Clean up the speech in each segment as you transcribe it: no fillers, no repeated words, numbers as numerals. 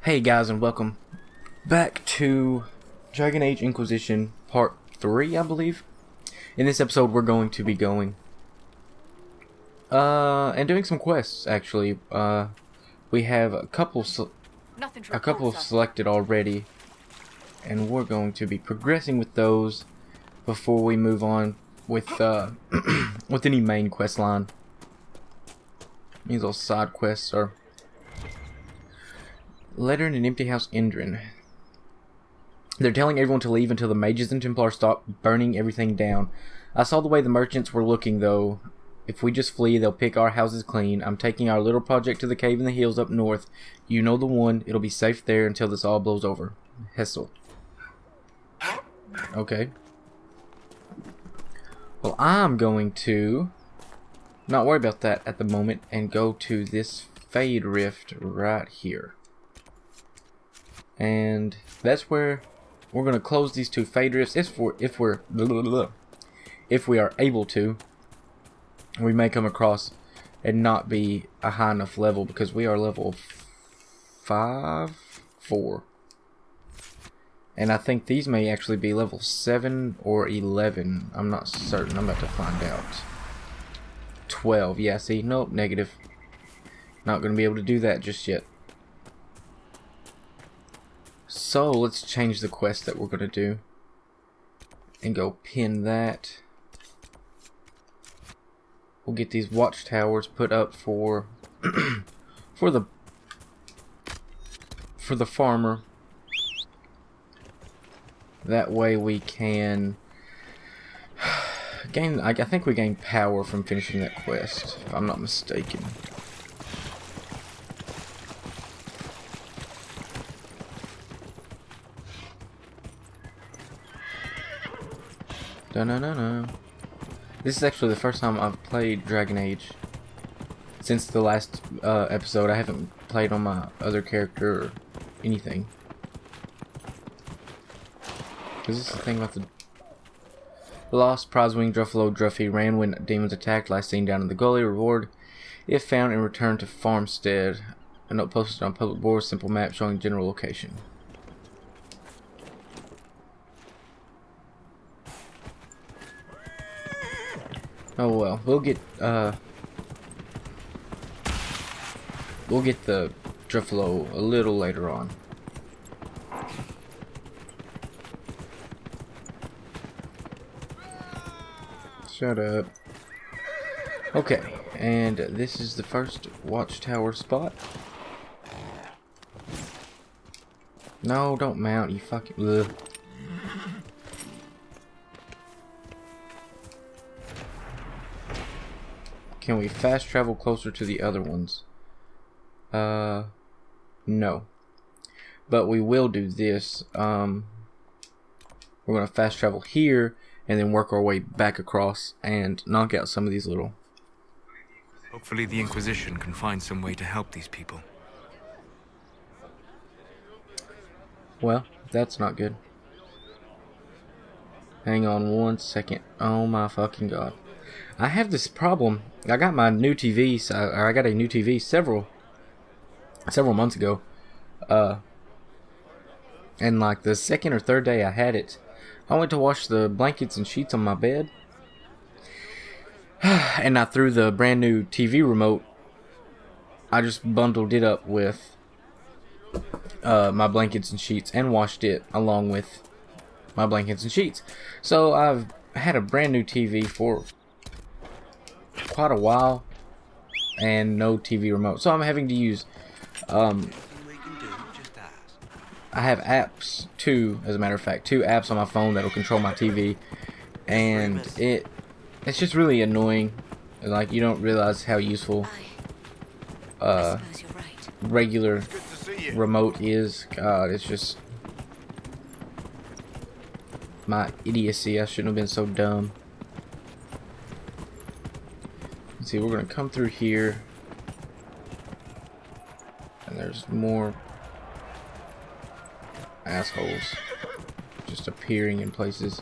Hey guys, and welcome back to DragonAge Inquisition Part 3, I believe. In this episode we're going to be going and doing some quests, actually. We have a couple selected already, and we're going to be progressing with those before we move on with with any main quest line. These little side quests are Letter in an Empty House, Indrin. They're telling everyone to leave until the mages and Templars stop burning everything down. I saw the way the merchants were looking, though. If we just flee, they'll pick our houses clean. I'm taking our little project to the cave in the hills up north. You know the one. It'll be safe there until this all blows over. Hessel. Okay. Well, I'm going to not worry about that at the moment and go to this Fade Rift right here. And that's where we're going to close these two Fade Rifts if we are able to. We may come across and not be a high enough level because we are level 4. And I think these may actually be level 7 or 11. I'm not certain. I'm about to find out. 12. Yeah, see? Nope, negative. Not going to be able to do that just yet. So, let's change the quest that we're going to do. And go pin that. We'll get these watchtowers put up for for the farmer. That way we can gain, I think we gain power from finishing that quest, if I'm not mistaken. No. This is actually the first time I've played DragonAge since the last episode. I haven't played on my other character or anything. Is this the thing about the lost prize wing Druffalo Druffy ran when demons attacked, last seen down in the gully. Reward if found and returned to Farmstead. A note posted on public boards, simple map showing general location. Oh well, we'll get the Druffalo a little later on. Shut up. Okay, and this is the first watchtower spot. No, don't mount, you fucking ugh. Can we fast travel closer to the other ones? No. But we will do this. We're gonna fast travel here and then work our way back across and knock out some of these little. Hopefully the Inquisition can find some way to help these people. Well, that's not good. Hang on one second. Oh my fucking god. I have this problem. I got my new TV, I got a new TV several months ago. And like the second or third day I had it, I went to wash the blankets and sheets on my bed. And I threw the brand new TV remote. I just bundled it up with my blankets and sheets and washed it along with my blankets and sheets. So I've had a brand new TV for quite a while and no TV remote, so I'm having to use I have apps too, as a matter of fact, 2 apps on my phone that'll control my TV, and it's just really annoying. Like, you don't realize how useful regular remote is. God, it's just my idiocy. I shouldn't have been so dumb. Let's see, we're gonna come through here, and there's more assholes just appearing in places.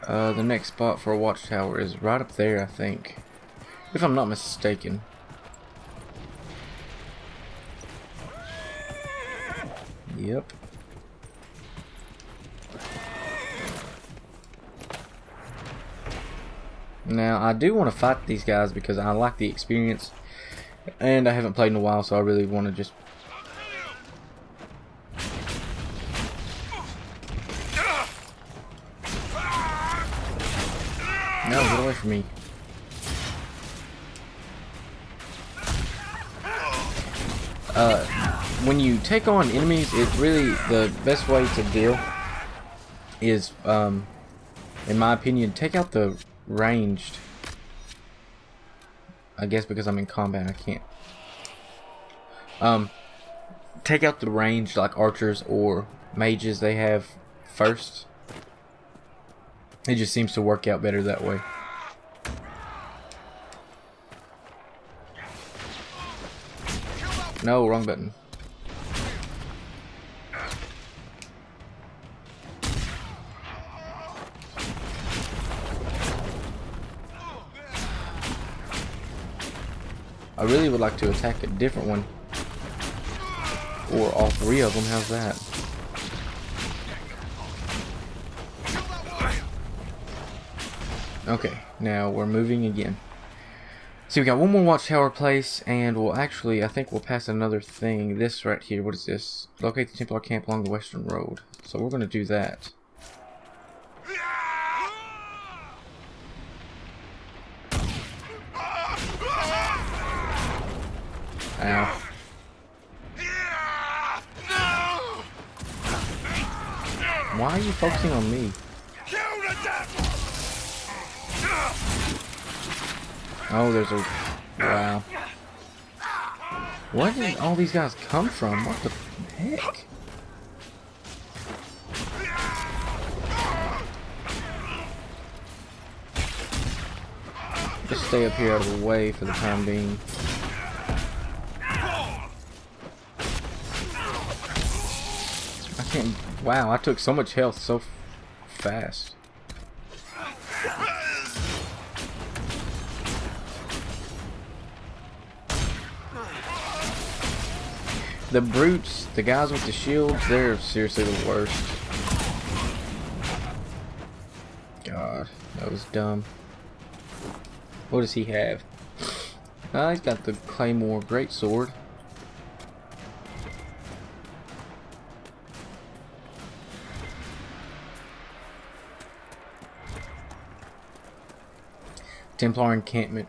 The next spot for a watchtower is right up there, I think, if I'm not mistaken. Yep. Now, I do want to fight these guys because I like the experience. And I haven't played in a while, so I really want to just... No, get away from me. When you take on enemies, it's really the best way to deal is, in my opinion, take out the ranged. I guess because I'm in combat, I can't. Take out the ranged, like archers or mages they have first. It just seems to work out better that way. No, wrong button. I really would like to attack a different one. Or all three of them, how's that? Okay, now we're moving again. So we got one more watchtower place, and we'll actually, I think we'll pass another thing. This right here, what is this? Locate the Templar camp along the western road. So we're going to do that. Ow. Why are you focusing on me? Oh, there's a... Wow. Where did all these guys come from? What the heck? Just stay up here out of the way for the time being. I can't... Wow, I took so much health so fast. The brutes, the guys with the shields, they're seriously the worst. God, that was dumb. What does he have? He's got the Claymore Greatsword. Templar encampment.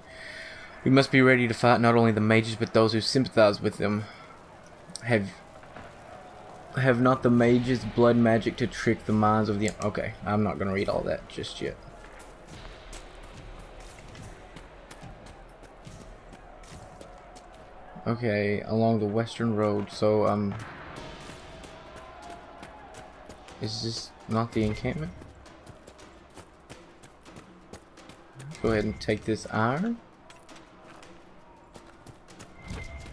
We must be ready to fight not only the mages but those who sympathize with them. Have not the mages blood magic to trick the minds of the... Okay, I'm not gonna read all that just yet. Okay, along the western road. So is this not the encampment? Go ahead and take this iron.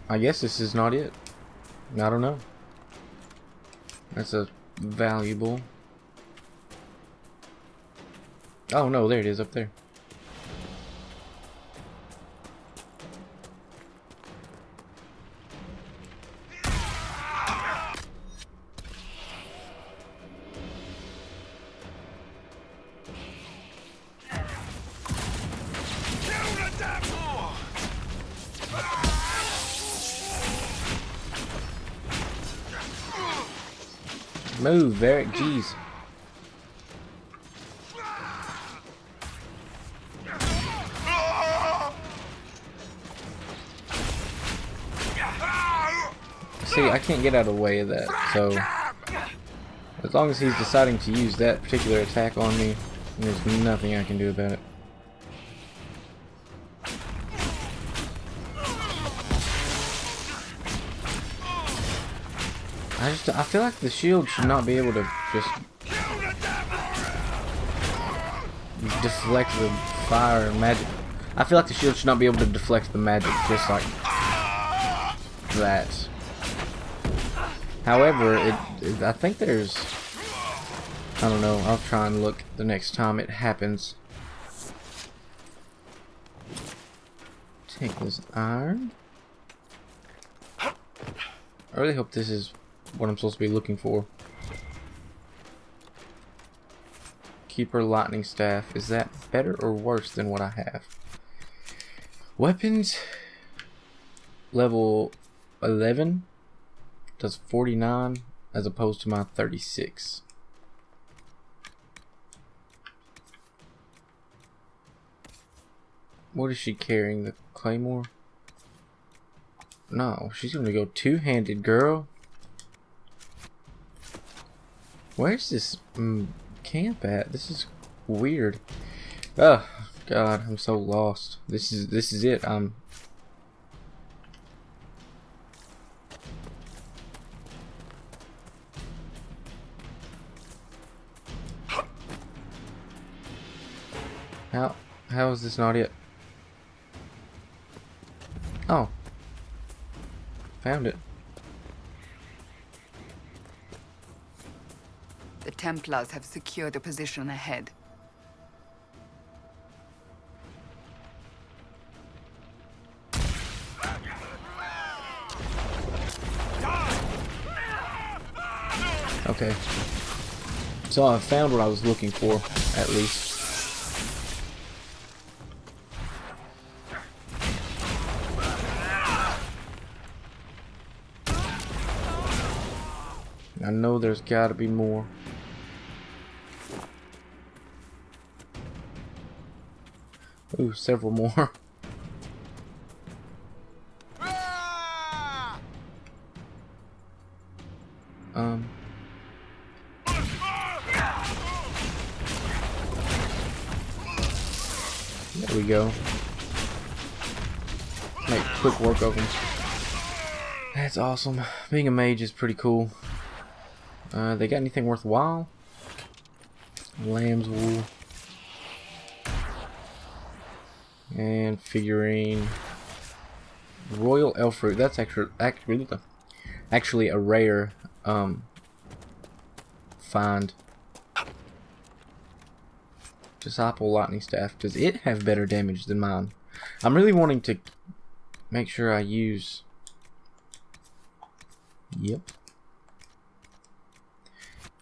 I guess this is not it. I don't know. That's a valuable. Oh no, there it is up there. Move, Varric, jeez. See, I can't get out of the way of that, so as long as he's deciding to use that particular attack on me, there's nothing I can do about it. I feel like the shield should not be able to just deflect the fire and magic. I feel like the shield should not be able to deflect the magic just like that. However, I think there's... I don't know, I'll try and look the next time it happens. Take this iron. I really hope this is what I'm supposed to be looking for. Keeper lightning staff. Is that better or worse than what I have? Weapons. Level 11 does 49 as opposed to my 36. What is she carrying? The claymore? No, she's gonna go two-handed, girl. Where's this camp at? This is weird. Oh God, I'm so lost. This is it. How is this not it? Oh. Found it. The Templars have secured a position ahead. Okay. So I found what I was looking for, at least. I know there's gotta be more. Ooh, several more. There we go. Make quick work of them. That's awesome. Being a mage is pretty cool. They got anything worthwhile? Lamb's wool. And figurine. Royal elf fruit. That's actually a rare find. Disciple lightning staff. Does it have better damage than mine? I'm really wanting to make sure I use. Yep.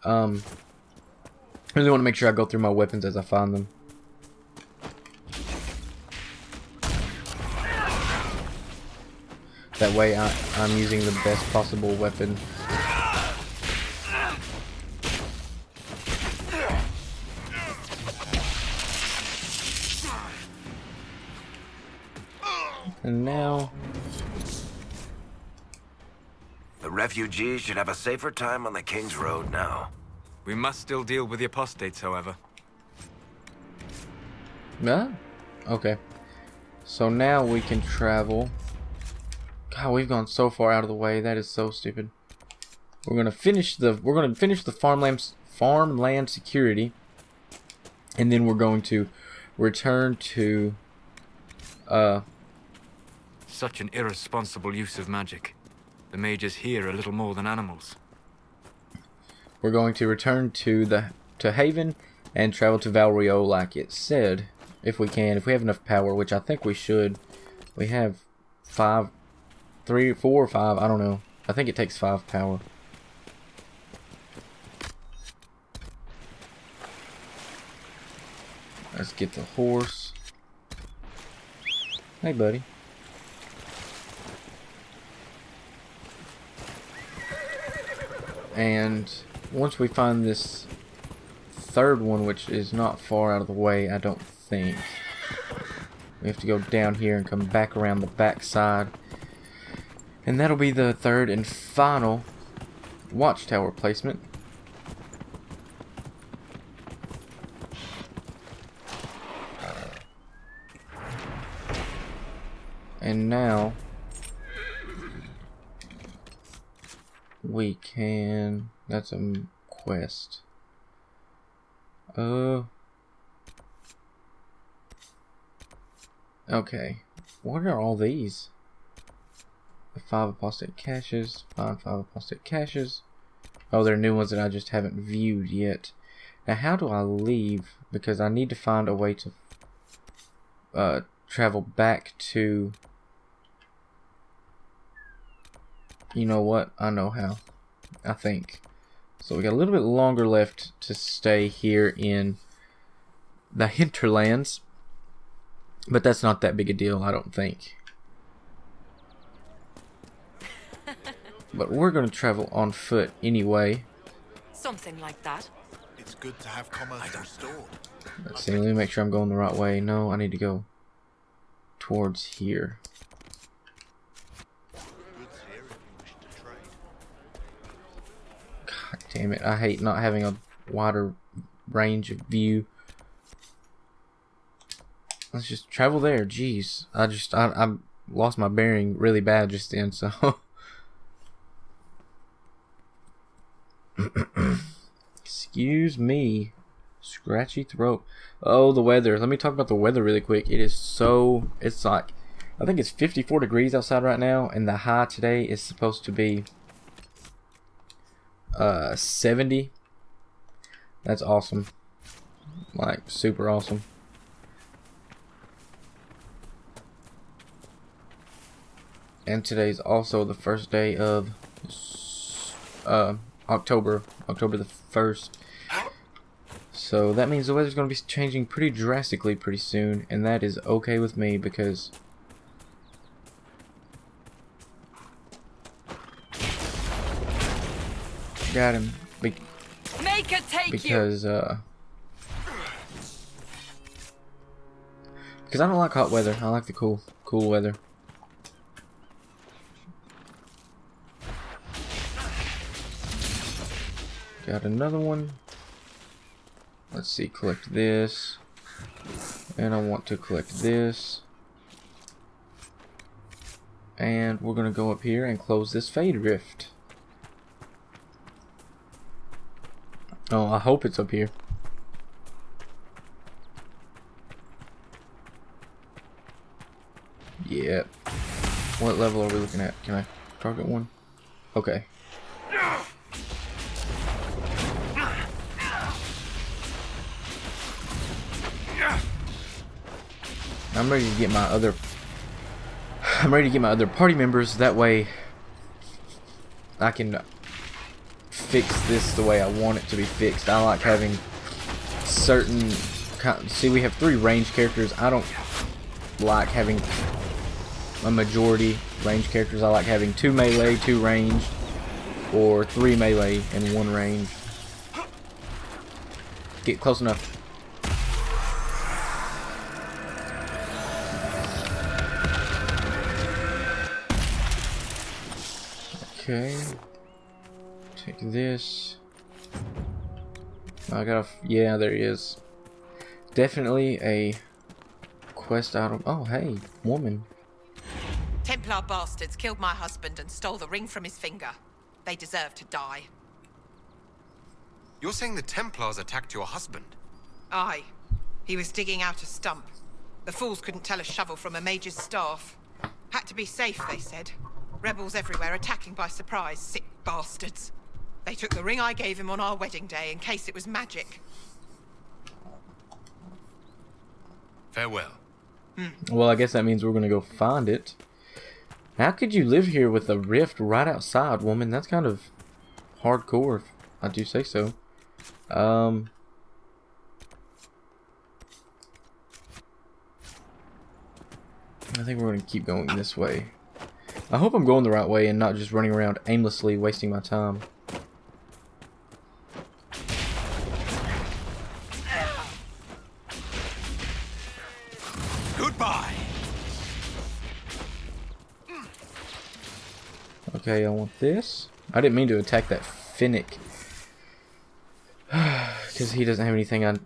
I really want to make sure I go through my weapons as I find them. That way I'm using the best possible weapon. And now... The refugees should have a safer time on the King's Road now. We must still deal with the apostates, however. Yeah? Okay. So now we can travel. God, we've gone so far out of the way. That is so stupid. We're gonna finish the farmland security, and then we're going to return to Such an irresponsible use of magic. The mages here are little more than animals. we're going to return to Haven and travel to Val Rouyeaux like it said, if we can, if we have enough power, which I think we should. We have 4 or 5, I don't know. I think it takes 5 power. Let's get the horse. Hey, buddy. And once we find this third one, which is not far out of the way, I don't think. We have to go down here and come back around the back side. And that'll be the third and final watchtower placement. And now we can... That's a quest. Okay. What are all these? 5 apostate caches. Find 5 apostate caches. Oh, they're new ones that I just haven't viewed yet. Now, how do I leave? Because I need to find a way to travel back to... You know what? I know how. I think. So we got a little bit longer left to stay here in the Hinterlands. But that's not that big a deal, I don't think. But we're going to travel on foot anyway. Something like that. It's good to have commerce restored. Let's see, let me make sure I'm going the right way. No, I need to go towards here. Goods here if you wish to trade. God damn it, I hate not having a wider range of view. Let's just travel there. Jeez, I lost my bearing really bad just then, so. Excuse me. Scratchy throat. Oh, the weather. Let me talk about the weather really quick. It is so, it's like, I think it's 54 degrees outside right now, and the high today is supposed to be 70. That's awesome. Like, super awesome. And today's also the first day of October the 1st. So that means the weather's going to be changing pretty drastically pretty soon, and that is okay with me because got him. Make it take Because I don't like hot weather. I like the cool weather. Got another one. Let's see, collect this. And I want to collect this. And we're going to go up here and close this Fade Rift. Oh, I hope it's up here. Yep. What level are we looking at? Can I target one? Okay. I'm ready to get my other party members, that way I can fix this the way I want it to be fixed. I like having certain see, we have 3 ranged characters. I don't like having a majority ranged characters. I like having 2 melee, 2 ranged, or 3 melee and 1 ranged. Get close enough. Okay, take this. I got yeah, there he is. Definitely a quest item. Oh, hey, woman. Templar bastards killed my husband and stole the ring from his finger. They deserve to die. You're saying the Templars attacked your husband? Aye. He was digging out a stump. The fools couldn't tell a shovel from a mage's staff. Had to be safe, they said. Rebels everywhere attacking by surprise, sick bastards. They took the ring I gave him on our wedding day in case it was magic. Farewell. Well, I guess that means we're gonna go find it. How could you live here with a rift right outside, woman? That's kind of hardcore, if I do say so. I think we're gonna keep going this way. I hope I'm going the right way and not just running around aimlessly wasting my time. Goodbye. Okay, I want this. I didn't mean to attack that Finnick. Because he doesn't have anything I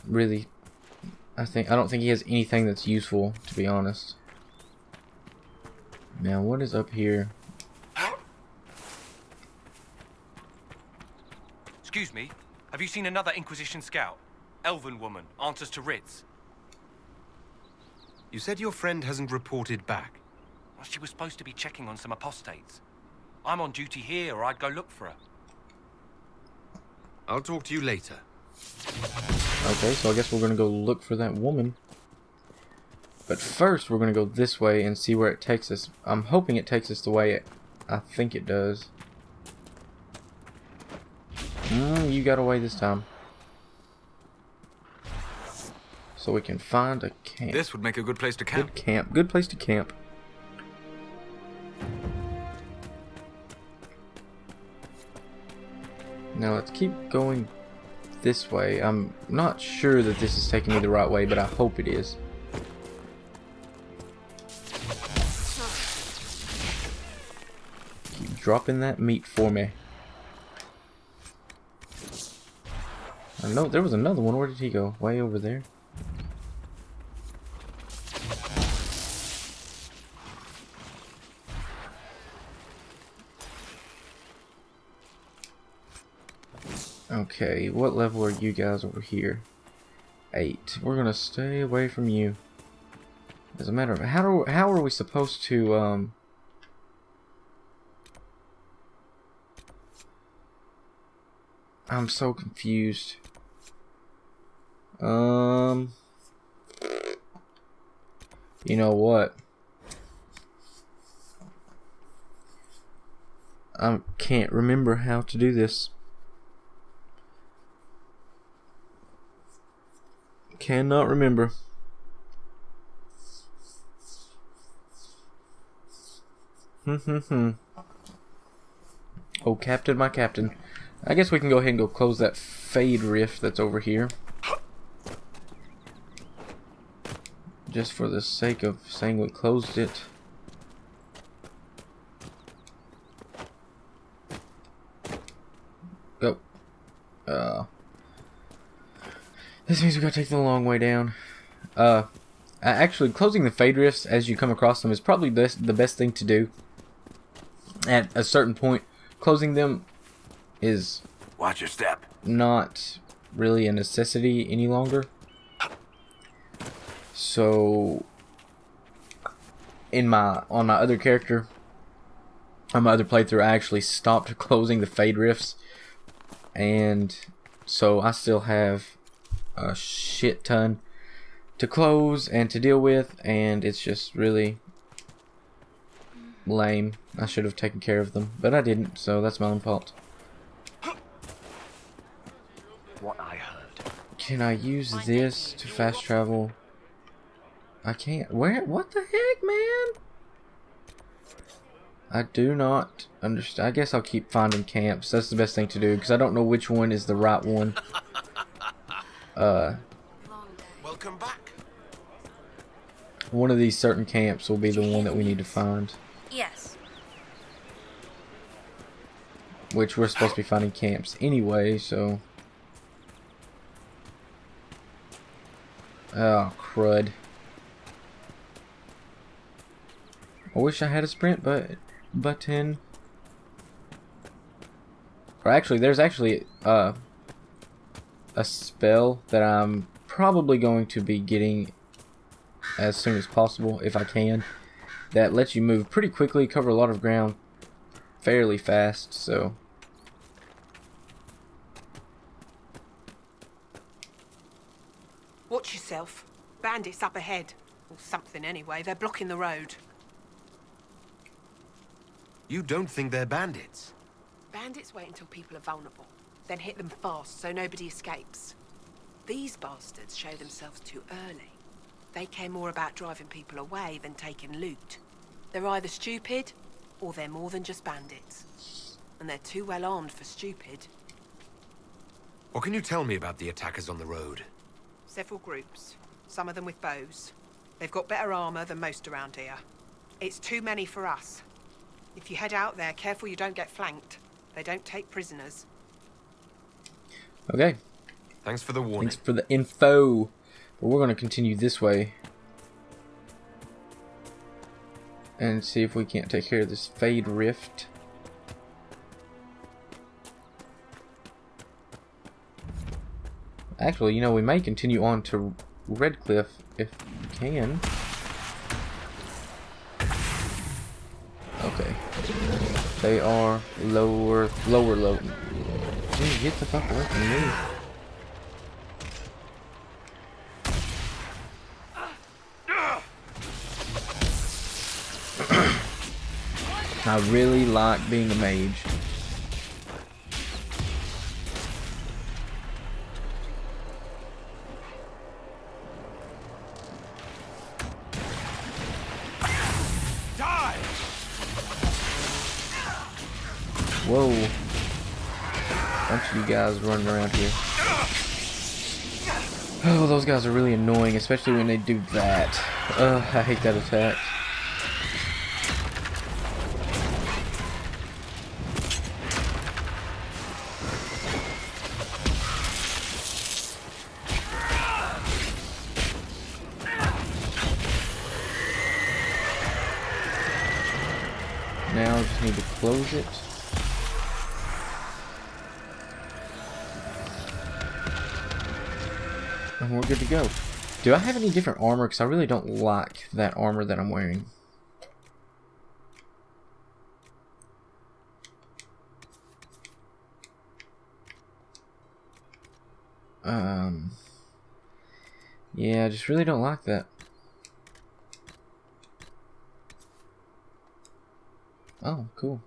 don't think he has anything that's useful, to be honest. Now, what is up here? Excuse me, have you seen another Inquisition scout? Elven woman, answers to writs. You said your friend hasn't reported back. Well, she was supposed to be checking on some apostates. I'm on duty here, or I'd go look for her. I'll talk to you later. Okay, so I guess we're gonna go look for that woman. But first, we're going to go this way and see where it takes us. I'm hoping it takes us the way I think it does. You got away this time. So we can find a camp. This would make a good place to camp. Good camp. Good place to camp. Now let's keep going this way. I'm not sure that this is taking me the right way, but I hope it is. Keep dropping that meat for me. I know there was another one. Where did he go? Way over there. Okay, what level are you guys over here? 8. We're gonna stay away from you. As a matter of how are we supposed to I'm so confused. You know what? I can't remember how to do this. Cannot remember. Oh, Captain, my Captain. I guess we can go ahead and go close that fade rift that's over here. Just for the sake of saying we closed it. Go. This means we gotta take the long way down. Actually, closing the fade rifts as you come across them is probably the best thing to do. At a certain point, closing them is Watch your step. not really a necessity any longer. So, on my other character, on my other playthrough, I actually stopped closing the fade rifts, and so I still have a shit ton to close and to deal with, and it's just really lame. I should have taken care of them, but I didn't, so that's my own fault. What I heard. Can I use this to fast travel? I can't. Where? What the heck, man? I do not understand. I guess I'll keep finding camps. That's the best thing to do, because I don't know which one is the right one. Welcome back. One of these certain camps will be the one that we need to find. Yes. Which we're supposed to be finding camps anyway, so... Oh, crud. I wish I had a sprint button. Or actually, there's actually a spell that I'm probably going to be getting as soon as possible, if I can, that lets you move pretty quickly, cover a lot of ground fairly fast, so... Watch yourself. Bandits up ahead. Or something anyway. They're blocking the road. You don't think they're bandits? Bandits wait until people are vulnerable, then hit them fast so nobody escapes. These bastards show themselves too early. They care more about driving people away than taking loot. They're either stupid, or they're more than just bandits. And they're too well armed for stupid. What can you tell me about the attackers on the road? Several groups, some of them with bows. They've got better armor than most around here. It's too many for us. If you head out there, careful you don't get flanked. They don't take prisoners. Okay. Thanks for the warning. Thanks for the info. But we're going to continue this way. And see if we can't take care of this fade rift. Actually, you know, we may continue on to Redcliffe if we can. Okay. They are lower. Dude, get the fuck away from me. I really like being a mage. Whoa. Bunch of you guys running around here. Oh, those guys are really annoying, especially when they do that. I hate that attack. Now I just need to close it. And we're good to go. Do I have any different armor? Because I really don't like that armor that I'm wearing. Yeah, I just really don't like that. Oh, cool.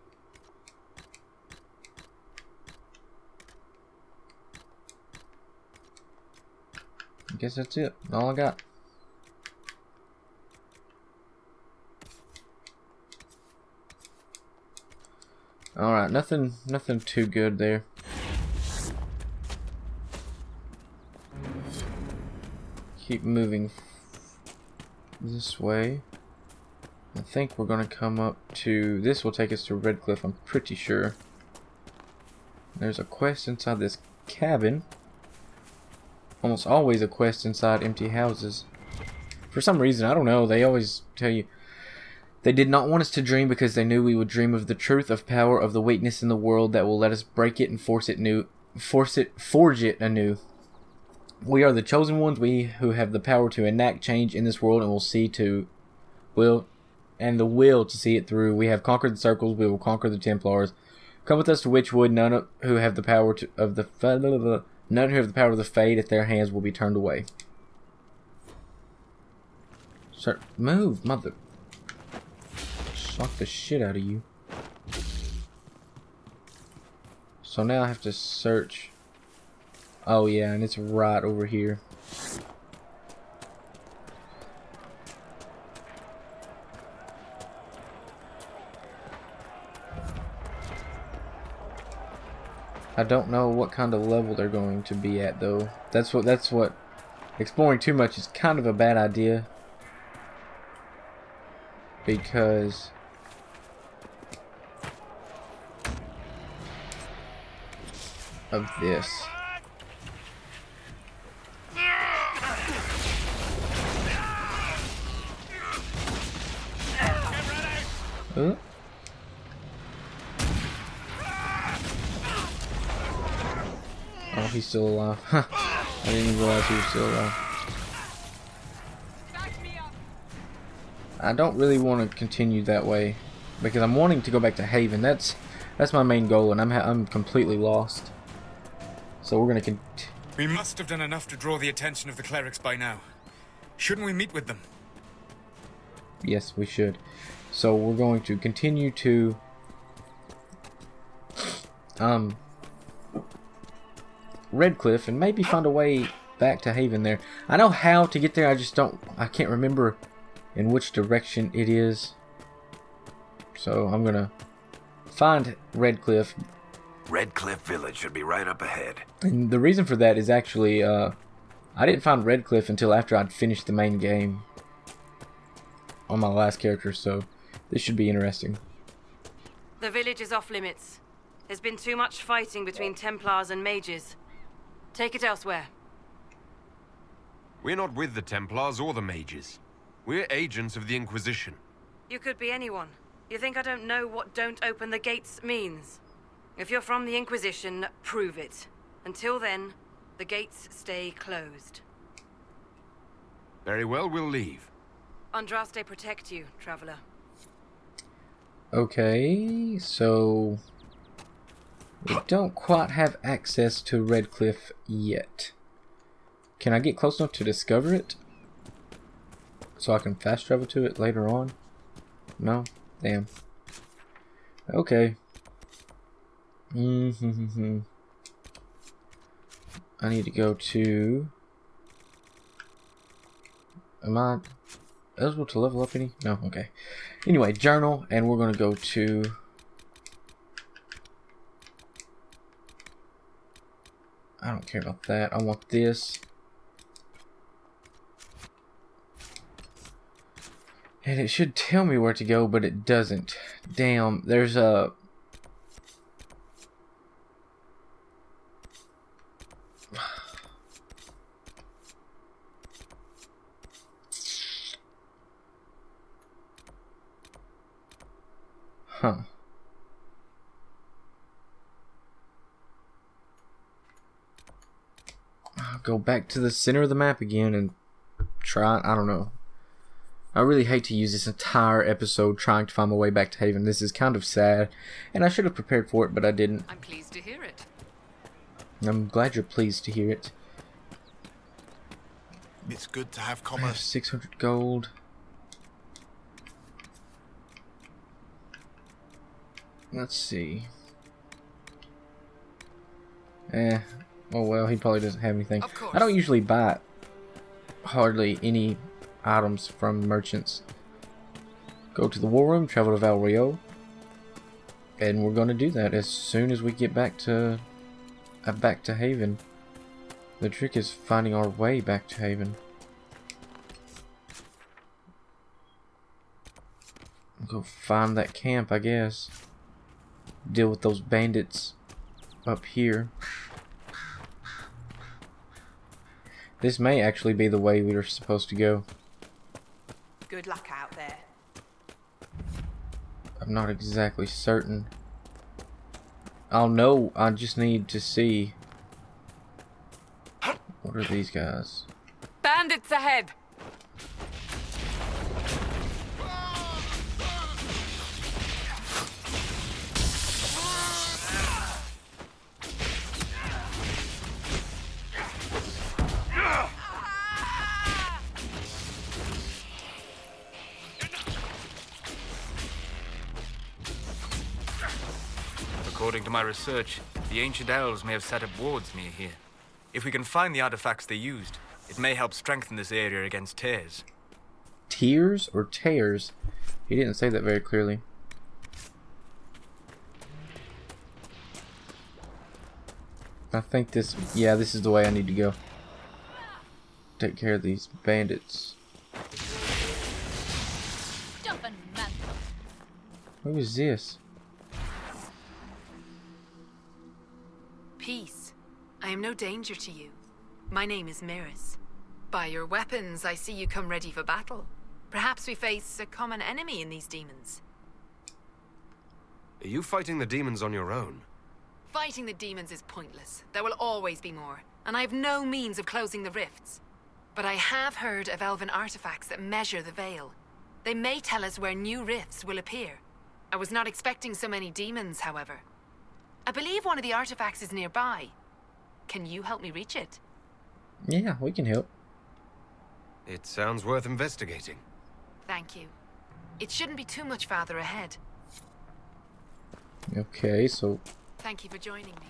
I guess that's it. All I got. Alright, nothing too good there. Keep moving this way. I think we're gonna come up to... This will take us to Redcliffe, I'm pretty sure. There's a quest inside this cabin. Almost always a quest inside empty houses. For some reason, I don't know, they always tell you... They did not want us to dream because they knew we would dream of the truth of power, of the weakness in the world that will let us break it and forge it anew. We are the chosen ones, we who have the power to enact change in this world and will see to... will to see it through. We have conquered the circles, we will conquer the Templars. Come with us to Witchwood, none who have the power of the Fade at their hands will be turned away. Sir, move, mother. Shock the shit out of you. So now I have to search. Oh yeah, and it's right over here. I don't know what kind of level they're going to be at though. That's what exploring too much is kind of a bad idea. Because of this. Oh, he's still alive. I didn't even realize he was still alive. I don't really want to continue that way because I'm wanting to go back to Haven. That's my main goal, and I'm completely lost. So we're gonna We must have done enough to draw the attention of the clerics by now. Shouldn't we meet with them? Yes, we should. So we're going to continue to Redcliffe and maybe find a way back to Haven there. I know how to get there, I can't remember in which direction it is. So I'm gonna find Redcliffe. Redcliffe Village should be right up ahead. And the reason for that is actually I didn't find Redcliffe until after I'd finished the main game on my last character, so this should be interesting. The village is off limits. There's been too much fighting between Templars and mages. Take it elsewhere. We're not with the Templars or the mages. We're agents of the Inquisition. You could be anyone. You think I don't know what "don't open the gates" means? If you're from the Inquisition, prove it. Until then, the gates stay closed. Very well, we'll leave. Andraste protect you, traveler. Okay, so we don't quite have access to Redcliffe yet. Can I get close enough to discover it? So I can fast travel to it later on? No? Damn. Okay. I need to go to... Am I eligible to level up any? No? Okay. Anyway, journal, and we're going to go to I don't care about that. I want this. And it should tell me where to go, but it doesn't. Damn, there's a... Huh. I'll go back to the center of the map again and try. I don't know. I really hate to use this entire episode trying to find my way back to Haven. This is kind of sad, and I should have prepared for it, but I didn't. I'm pleased to hear it. I'm glad you're pleased to hear it. It's good to have I have commerce. 600 gold. Let's see. Oh well, he probably doesn't have anything. Of course. I don't usually buy hardly any items from merchants. Go to the war room, travel to Val Rouyeoux, and we're going to do that as soon as we get back to Haven. The trick is finding our way back to Haven. Go find that camp, I guess. Deal with those bandits up here. This may actually be the way we were supposed to go. Good luck out there. I'm not exactly certain. I'll know. I just need to see. What are these guys? Bandits ahead! According to my research, the ancient elves may have set up wards near here. If we can find the artifacts they used, it may help strengthen this area against tears. Tears or tears? He didn't say that very clearly. I think this... Yeah, this is the way I need to go. Take care of these bandits. Who is this? Peace. I am no danger to you. My name is Miris. By your weapons, I see you come ready for battle. Perhaps we face a common enemy in these demons. Are you fighting the demons on your own? Fighting the demons is pointless. There will always be more, and I have no means of closing the rifts. But I have heard of elven artifacts that measure the veil. They may tell us where new rifts will appear. I was not expecting so many demons, however. I believe one of the artifacts is nearby. Can you help me reach it? Yeah, we can help. It sounds worth investigating. Thank you. It shouldn't be too much farther ahead. Okay, so... Thank you for joining me.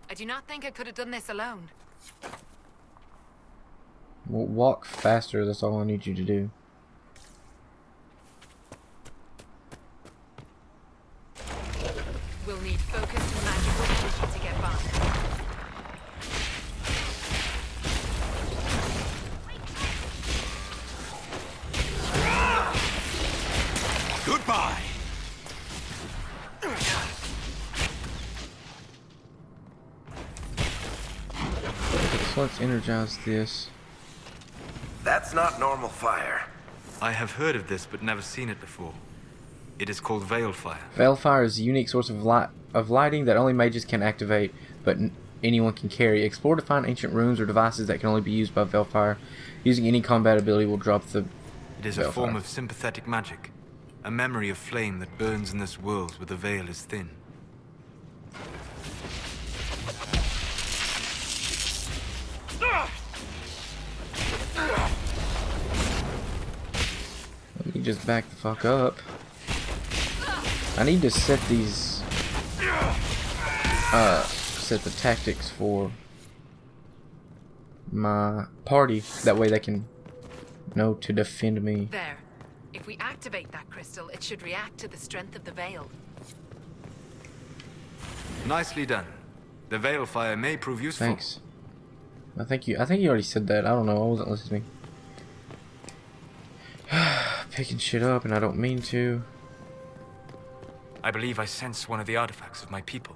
I do not think I could have done this alone. We'll walk faster, that's all I need you to do. We'll need focused and magical energy to get by. Goodbye! So let's energize this. That's not normal fire. I have heard of this, but never seen it before. It is called Veil Fire. Veil Fire is a unique source of lighting that only mages can activate, but anyone can carry. Explore to find ancient runes or devices that can only be used by Veil Fire. Using any combat ability will drop the It is Veil a form Fire. of sympathetic magic. A memory of flame that burns in this world where the veil is thin. Let me just back the fuck up. I need to set these set the tactics for my party, that way they can know to defend me. There. If we activate that crystal, it should react to the strength of the veil. Nicely done. The Veil Fire may prove useful. Thanks. I think you already said that. I don't know. I wasn't listening. Picking shit up and I don't mean to. I believe I sense one of the artifacts of my people.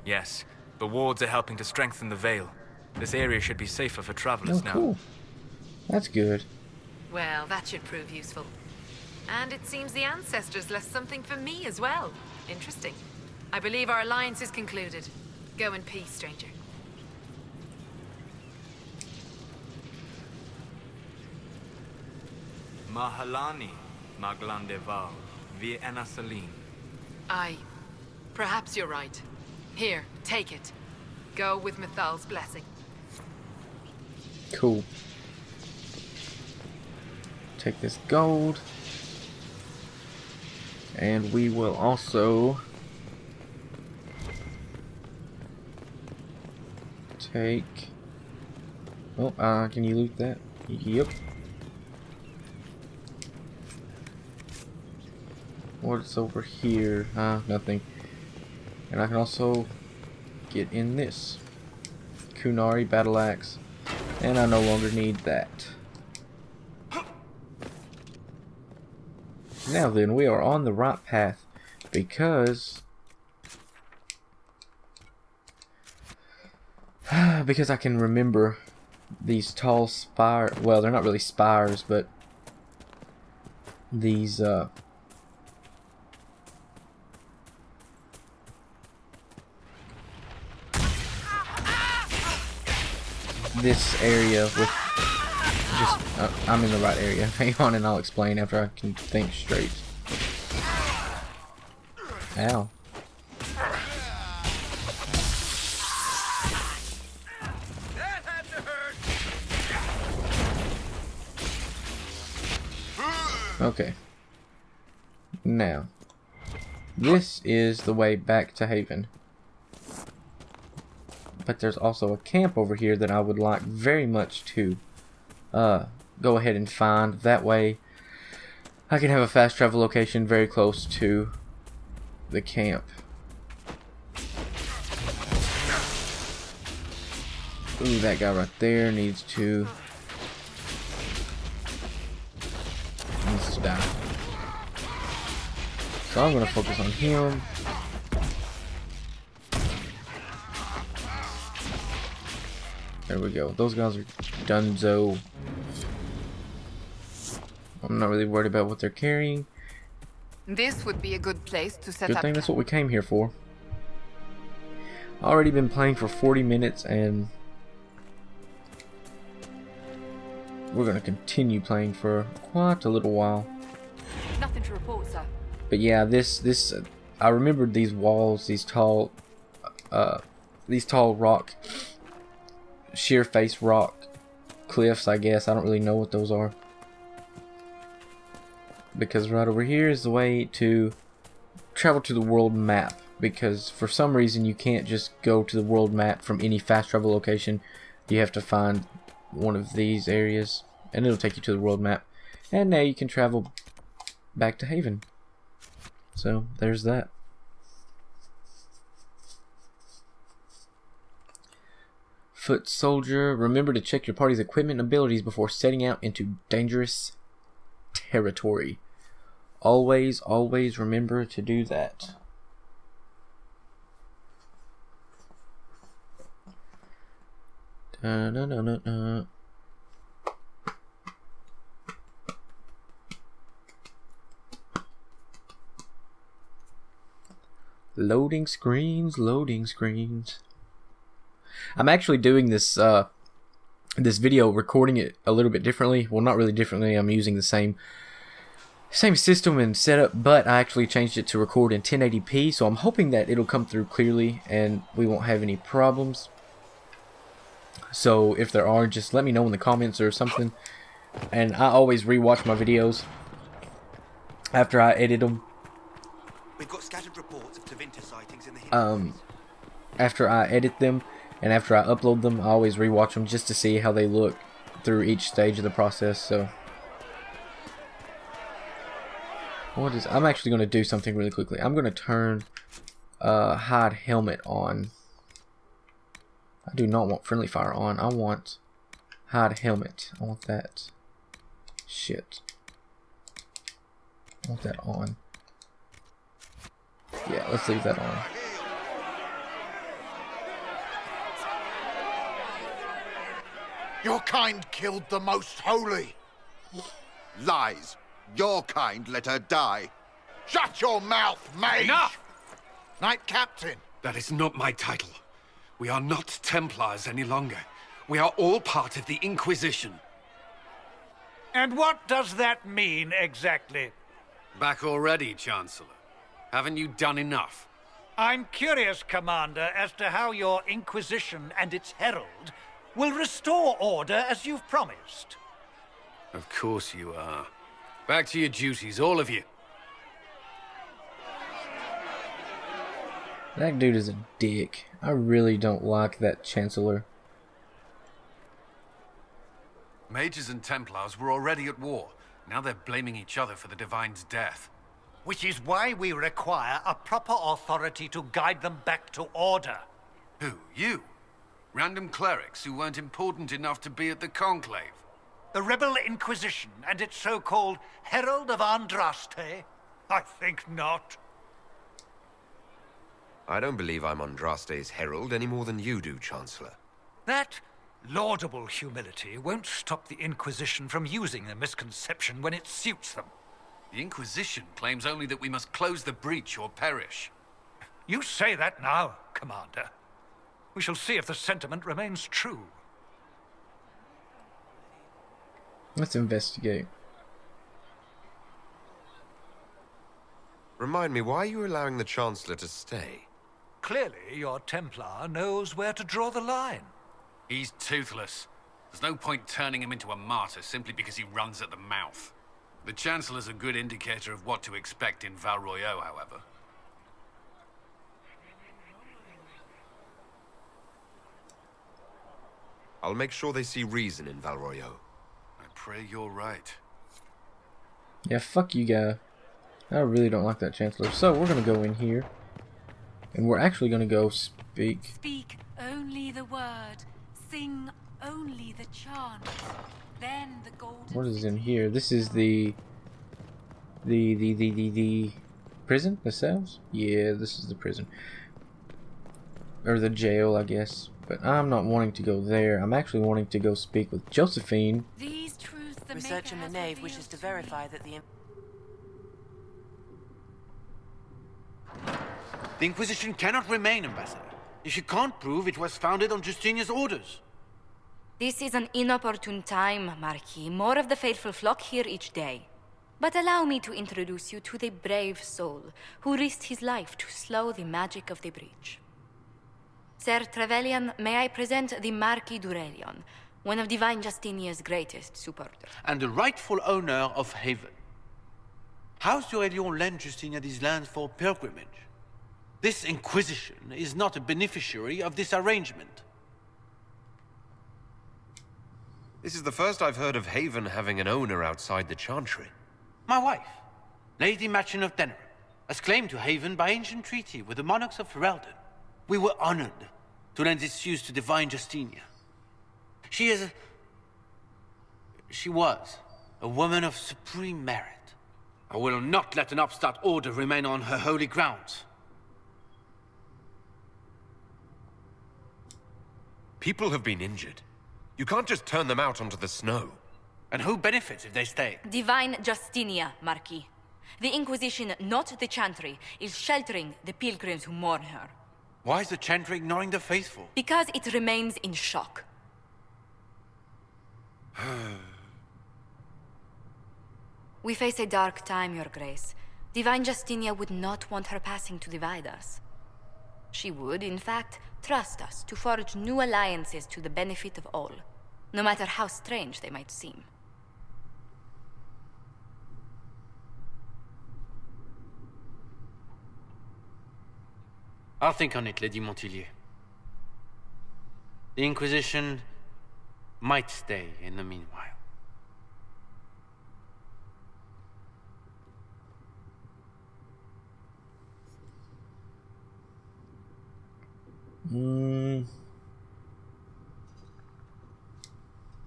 Yes, the wards are helping to strengthen the Veil. This area should be safer for travelers now. Cool. That's good. Well, that should prove useful. And it seems the ancestors left something for me as well. Interesting. I believe our alliance is concluded. Go in peace, stranger. Mahalani, Maglandeval, vi Enasalim. Aye. Perhaps you're right. Here, take it. Go with Mithal's blessing. Cool. Take this gold. And we will also take... Oh, can you loot that? Yep. What's over here? Nothing. And I can also get in this. Kunari battle axe. And I no longer need that. Now then, we are on the right path. Because I can remember these tall spires. Well, they're not really spires, but these this area with just I'm in the right area. Hang on and I'll explain after I can think straight. Ow. Okay. Now, this is the way back to Haven. But there's also a camp over here that I would like very much to go ahead and find. That way I can have a fast travel location very close to the camp. Ooh, that guy right there needs to die. So I'm going to focus on him. There we go. Those guys are donezo. I'm not really worried about what they're carrying. This would be a good place to set up. Good thing that's what we came here for. Already been playing for 40 minutes and we're going to continue playing for quite a little while. Nothing to report, sir. But yeah, this I remembered these walls, these tall rock, sheer face rock cliffs, I guess. I don't really know what those are. Because right over here is the way to travel to the world map. Because for some reason you can't just go to the world map from any fast travel location. You have to find one of these areas and it'll take you to the world map. And now you can travel back to Haven. So there's that. Foot soldier, remember to check your party's equipment and abilities before setting out into dangerous territory. Always remember to do that. Loading screens. I'm actually doing this this video, recording it a little bit differently. Well, not really differently. I'm using the same system and setup, but I actually changed it to record in 1080p. So I'm hoping that it'll come through clearly and we won't have any problems. So if there are, just let me know in the comments or something. And I always rewatch my videos after I edit them. We've got scattered reports of Tevinter sightings in the Hinterlands. After I edit them and after I upload them, I always rewatch them just to see how they look through each stage of the process. So I'm actually going to do something really quickly. I'm going to turn hide helmet on. I do not want friendly fire on. I want hide helmet. I want that. Shit. I want that on. Yeah, let's leave that on. Your kind killed the most holy. Lies. Your kind let her die. Shut your mouth, mage! Enough! Knight Captain. That is not my title. We are not Templars any longer. We are all part of the Inquisition. And what does that mean, exactly? Back already, Chancellor. Haven't you done enough? I'm curious, Commander, as to how your Inquisition and its herald will restore order as you've promised. Of course you are. Back to your duties, all of you. That dude is a dick. I really don't like that Chancellor. Mages and Templars were already at war. Now they're blaming each other for the Divine's death. Which is why we require a proper authority to guide them back to order. Who? You? Random clerics who weren't important enough to be at the Conclave? The Rebel Inquisition and its so-called Herald of Andraste? I think not. I don't believe I'm Andraste's herald any more than you do, Chancellor. That laudable humility won't stop the Inquisition from using the misconception when it suits them. The Inquisition claims only that we must close the breach or perish. You say that now, Commander. We shall see if the sentiment remains true. Let's investigate. Remind me, why are you allowing the Chancellor to stay? Clearly, your Templar knows where to draw the line. He's toothless. There's no point turning him into a martyr simply because he runs at the mouth. The Chancellor's a good indicator of what to expect in Val Rouyeaux, however. I'll make sure they see reason in Val Rouyeaux. I pray you're right. Yeah, fuck you guy. I really don't like that Chancellor. So we're gonna go in here. And we're actually gonna go speak. Speak only the word. Sing only the chant. Then the golden... What is in here? This is the prison? The cells? Yeah, this is the prison. Or the jail, I guess. But I'm not wanting to go there. I'm actually wanting to go speak with Josephine. These truths the Research in the Maker has Nave wishes to revealed verify me. that the... The Inquisition cannot remain, Ambassador, if you can't prove it was founded on Justinian's orders. This is an inopportune time, Marquis. More of the faithful flock here each day. But allow me to introduce you to the brave soul who risked his life to slow the magic of the breach. Sir Trevelyan, may I present the Marquis d'Aurelion, one of Divine Justinia's greatest supporters. And the rightful owner of Haven. House d'Aurelion lent Justinia these lands for pilgrimage. This Inquisition is not a beneficiary of this arrangement. This is the first I've heard of Haven having an owner outside the chantry. My wife, Lady Machin of Denerim, has claimed to Haven by ancient treaty with the monarchs of Ferelden. We were honored to lend its use to Divine Justinia. She was a woman of supreme merit. I will not let an upstart order remain on her holy grounds. People have been injured. You can't just turn them out onto the snow. And who benefits if they stay? Divine Justinia, Marquis. The Inquisition, not the Chantry, is sheltering the pilgrims who mourn her. Why is the Chantry ignoring the faithful? Because it remains in shock. We face a dark time, Your Grace. Divine Justinia would not want her passing to divide us. She would, in fact, trust us to forge new alliances to the benefit of all, no matter how strange they might seem. I'll think on it, Lady Montillier. The Inquisition might stay in the meanwhile.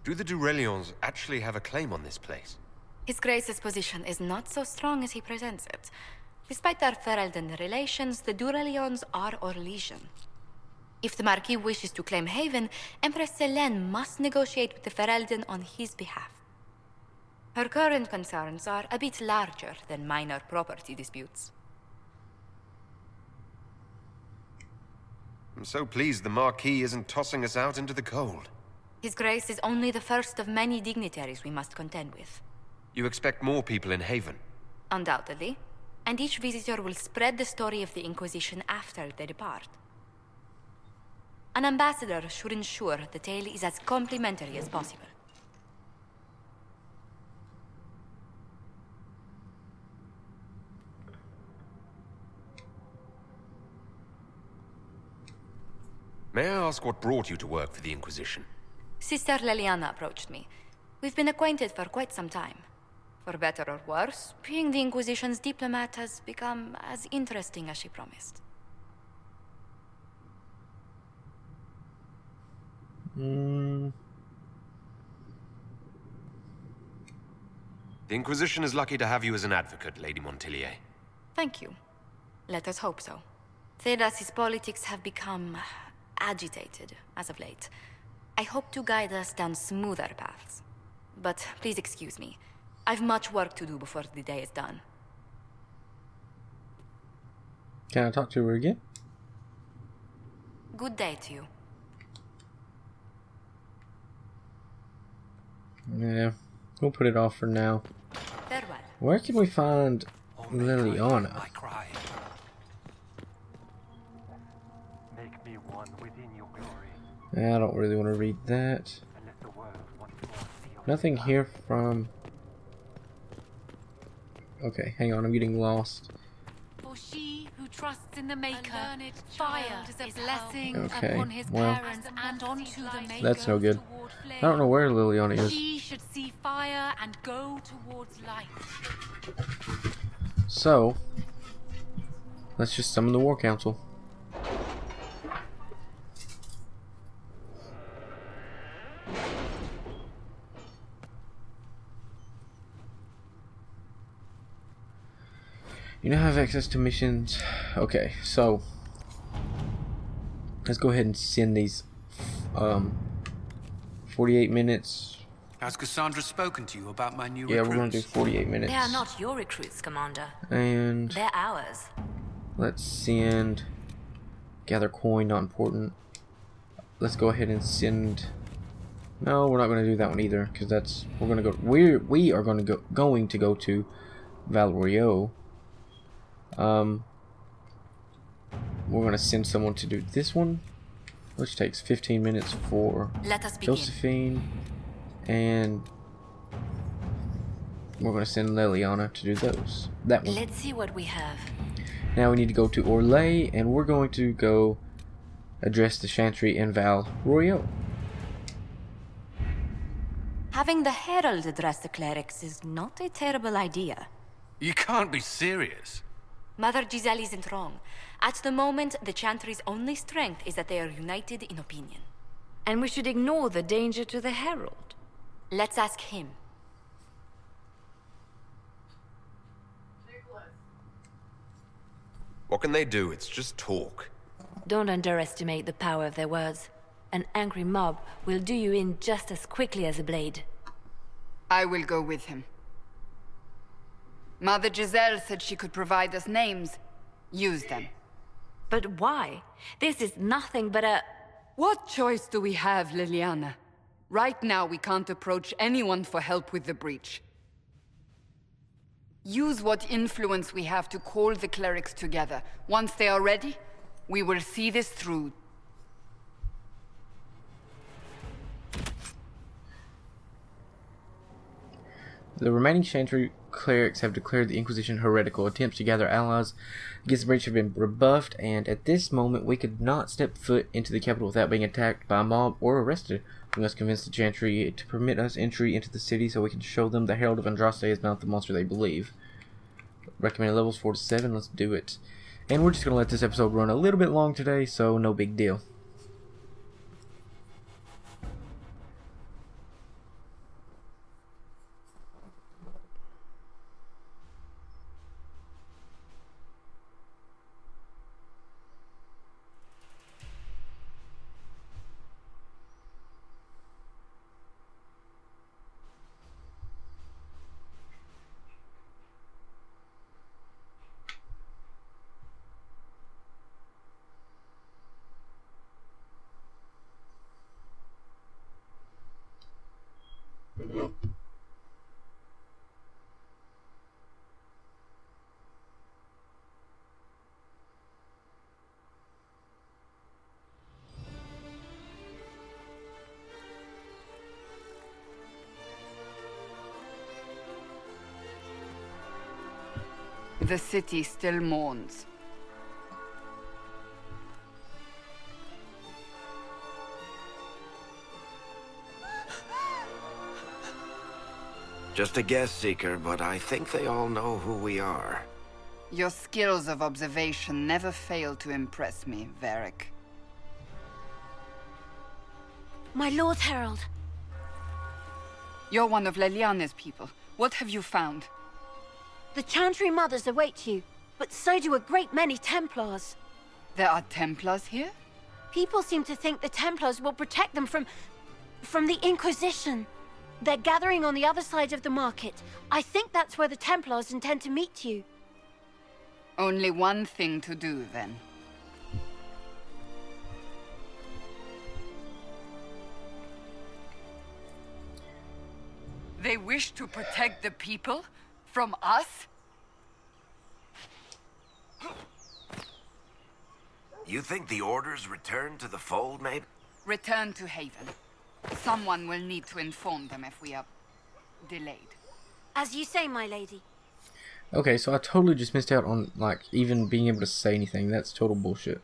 Do the Durelions actually have a claim on this place? His Grace's position is not so strong as he presents it. Despite their Ferelden relations, the Durelions are our legion. If the Marquis wishes to claim Haven, Empress Selene must negotiate with the Ferelden on his behalf. Her current concerns are a bit larger than minor property disputes. I'm so pleased the Marquis isn't tossing us out into the cold. His Grace is only the first of many dignitaries we must contend with. You expect more people in Haven? Undoubtedly. And each visitor will spread the story of the Inquisition after they depart. An ambassador should ensure the tale is as complimentary as possible. May I ask what brought you to work for the Inquisition? Sister Leliana approached me. We've been acquainted for quite some time. For better or worse, being the Inquisition's diplomat has become as interesting as she promised. The Inquisition is lucky to have you as an advocate, Lady Montillier. Thank you. Let us hope so. Thedas's politics have become agitated as of late. I hope to guide us down smoother paths. But please excuse me. I've much work to do before the day is done. Can I talk to her again? Good day to you. Yeah, we'll put it off for now. Farewell. Where can we find Liliana? Make me one within your glory. I don't really want to read that. Nothing here from... Okay, hang on, I'm getting lost. For she who trusts in the Maker, fire is a blessing Okay, upon his well, parents and onto the Maker. that's no good. I don't know where Liliana is. She should see fire and go towards light. So, let's just summon the War Council. You now have access to missions. Okay, so let's go ahead and send these 48 minutes. Has Cassandra spoken to you about my new Yeah, recruits? we're going to do 48 minutes. They are not your recruits, Commander. And They're ours. let's send gather coin, not important. Let's go ahead and send. No, we're not going to do that one either, because that's we are going to go to Val Rouyeaux. We're going to send someone to do this one, which takes 15 minutes for Let us begin. Josephine, and we're going to send Liliana to do that one. Let's see what we have. Now we need to go to Orlais, and we're going to go address the chantry in Val Rouyeaux. Having the Herald address the clerics is not a terrible idea. You can't be serious. Mother Giselle isn't wrong. At the moment, the chantry's only strength is that they are united in opinion. And we should ignore the danger to the Herald. Let's ask him. What can they do? It's just talk. Don't underestimate the power of their words. An angry mob will do you in just as quickly as a blade. I will go with him. Mother Giselle said she could provide us names. Use them. But why? This is nothing but a... What choice do we have, Liliana? Right now, we can't approach anyone for help with the breach. Use what influence we have to call the clerics together. Once they are ready, we will see this through. The remaining chantry clerics have declared the Inquisition heretical. Attempts to gather allies against the breach have been rebuffed, and at this moment we could not step foot into the capital without being attacked by a mob or arrested. We must convince the chantry to permit us entry into the city so we can show them the Herald of Andraste is not the monster they believe. Recommended levels 4 to 7, let's do it. And we're just going to let this episode run a little bit long today, so no big deal. The city still mourns. Just a guess, Seeker, but I think they all know who we are. Your skills of observation never fail to impress me, Varric. My Lord Herald. You're one of Leliane's people. What have you found? The Chantry mothers await you, but so do a great many Templars. There are Templars here? People seem to think the Templars will protect them from the Inquisition. They're gathering on the other side of the market. I think that's where the Templars intend to meet you. Only one thing to do, then. They wish to protect the people? From us? You think the orders return to the fold, maybe? Return to Haven. Someone will need to inform them if we are delayed. As you say, my lady. Okay, so I totally just missed out on, like, even being able to say anything. That's total bullshit.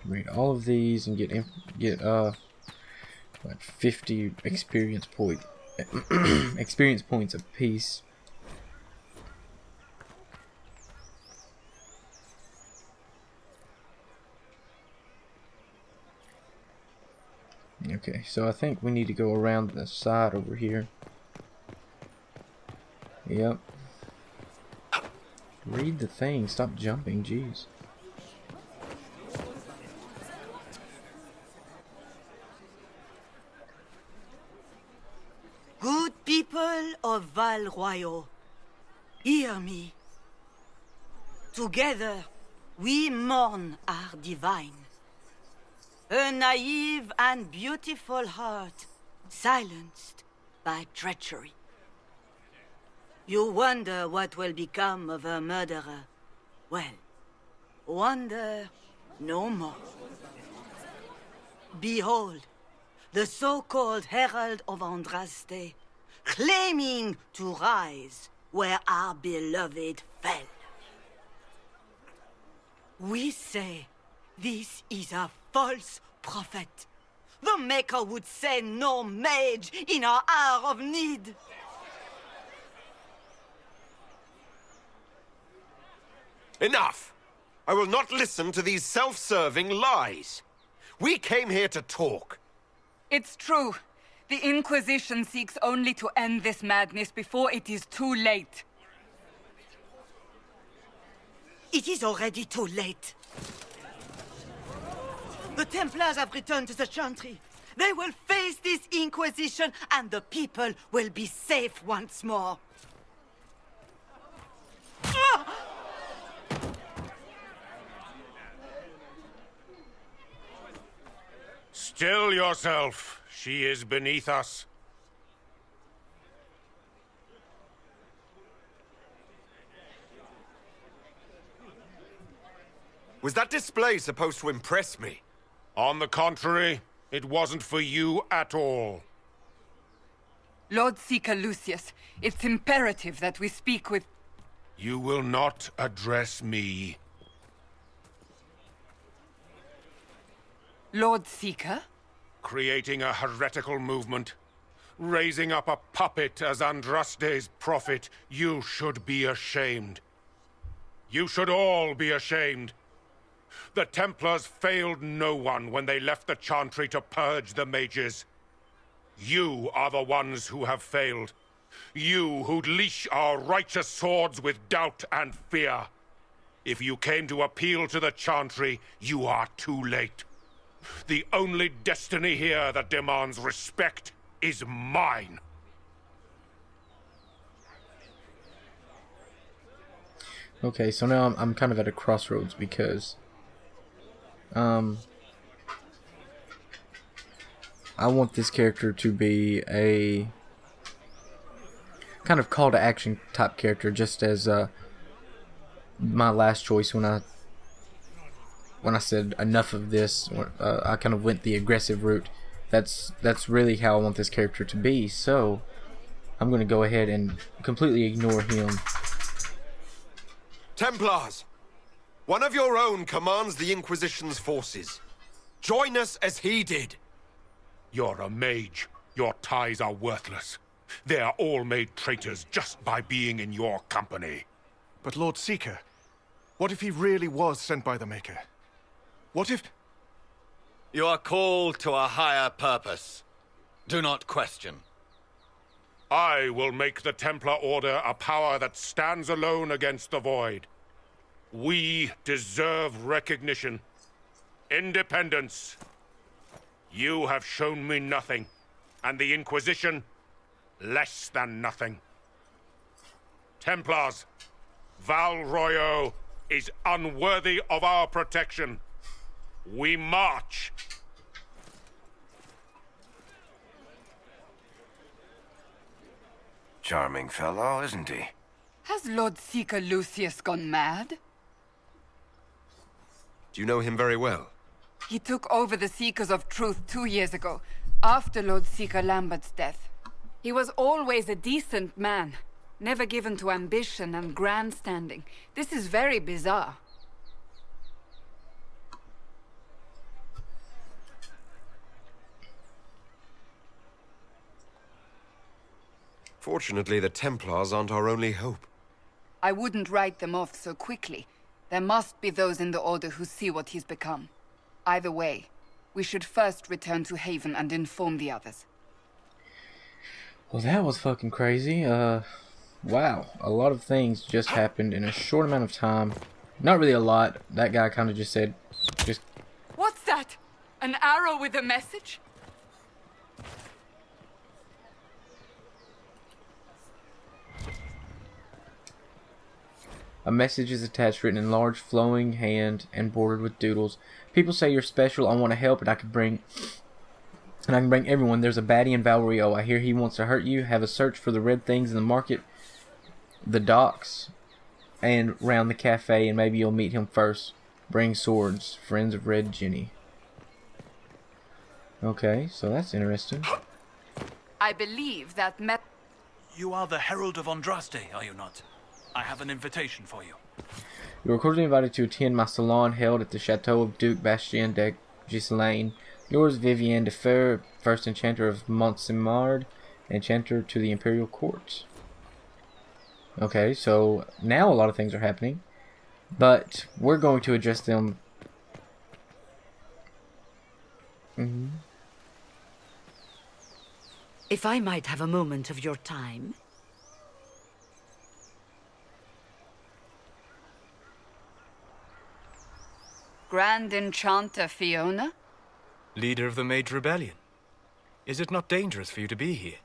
Read all of these and get like 50 experience points a piece. Okay, so I think we need to go around the side over here. Yep. Read the thing. Stop jumping, jeez. Good people of Val Rouyeaux, hear me. Together, we mourn our divine. A naive and beautiful heart, silenced by treachery. You wonder what will become of a murderer. Well, wonder no more. Behold, the so-called Herald of Andraste, claiming to rise where our beloved fell. We say this is a false prophet. The Maker would send no mage in our hour of need. Enough! I will not listen to these self-serving lies. We came here to talk. It's true. The Inquisition seeks only to end this madness before it is too late. It is already too late. The Templars have returned to the chantry. They will face this Inquisition, and the people will be safe once more. Still yourself. She is beneath us. Was that display supposed to impress me? On the contrary, it wasn't for you at all. Lord Seeker Lucius, it's imperative that we speak with... You will not address me. Lord Seeker? Creating a heretical movement. Raising up a puppet as Andraste's prophet. You should be ashamed. You should all be ashamed. The Templars failed no one when they left the Chantry to purge the mages. You are the ones who have failed. You who'd leash our righteous swords with doubt and fear. If you came to appeal to the Chantry, you are too late. The only destiny here that demands respect is mine. Okay, so now I'm kind of at a crossroads because I want this character to be a kind of call to action type character, just as my last choice when I said enough of this. I kind of went the aggressive route That's really how I want this character to be. So I'm going to go ahead and completely ignore him. Templars! One of your own commands the Inquisition's forces. Join us as he did. You're a mage. Your ties are worthless. They are all made traitors just by being in your company. But Lord Seeker, what if he really was sent by the Maker? What if... You are called to a higher purpose. Do not question. I will make the Templar Order a power that stands alone against the Void. We deserve recognition. Independence. You have shown me nothing, and the Inquisition, less than nothing. Templars, Val Rouyeaux is unworthy of our protection. We march! Charming fellow, isn't he? Has Lord Seeker Lucius gone mad? Do you know him very well? He took over the Seekers of Truth 2 years ago, after Lord Seeker Lambert's death. He was always a decent man, never given to ambition and grandstanding. This is very bizarre. Fortunately, the Templars aren't our only hope. I wouldn't write them off so quickly. There must be those in the Order who see what he's become. Either way, we should first return to Haven and inform the others. Well, that was fucking crazy. Wow. A lot of things just happened in a short amount of time. Not really a lot. That guy kind of just said, What's that? An arrow with a message? A message is attached, written in large, flowing hand and bordered with doodles. People say you're special. I want to help, and I can bring everyone. There's a baddie in Val Rouyeoux. I hear he wants to hurt you. Have a search for the red things in the market, the docks, and round the cafe, and maybe you'll meet him first. Bring swords, friends of Red Jenny. Okay, so that's interesting. I believe that You are the Herald of Andraste, are you not? I have an invitation for you. You are cordially invited to attend my salon held at the Chateau of Duke Bastien de Gislaine. Yours, Vivienne de Fer, first enchanter of Montsimard, enchanter to the Imperial Court. Okay, so now a lot of things are happening, but we're going to address them. If I might have a moment of your time. Grand Enchanter Fiona? Leader of the Mage Rebellion. Is it not dangerous for you to be here?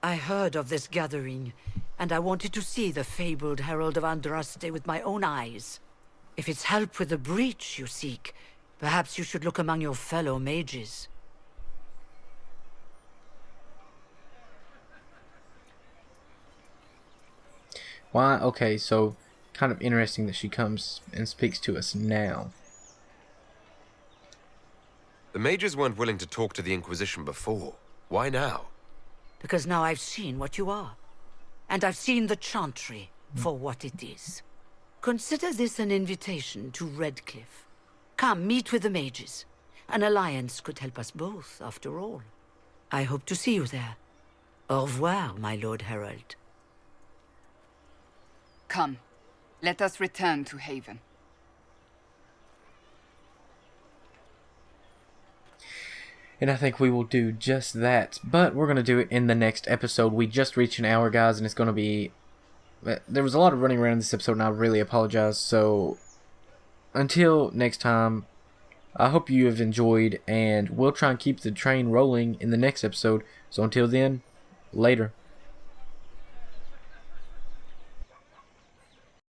I heard of this gathering, and I wanted to see the fabled Herald of Andraste with my own eyes. If it's help with the breach you seek, perhaps you should look among your fellow mages. Why? Okay, so kind of interesting that she comes and speaks to us now. The mages weren't willing to talk to the Inquisition before. Why now? Because now I've seen what you are. And I've seen the chantry for what it is. Consider this an invitation to Redcliffe. Come, meet with the mages. An alliance could help us both, after all. I hope to see you there. Au revoir, my Lord Herald. Come, let us return to Haven. And I think we will do just that. But we're going to do it in the next episode. We just reached an hour, guys, and it's going to be... There was a lot of running around in this episode, and I really apologize. So, until next time, I hope you have enjoyed, and we'll try and keep the train rolling in the next episode. So until then, later.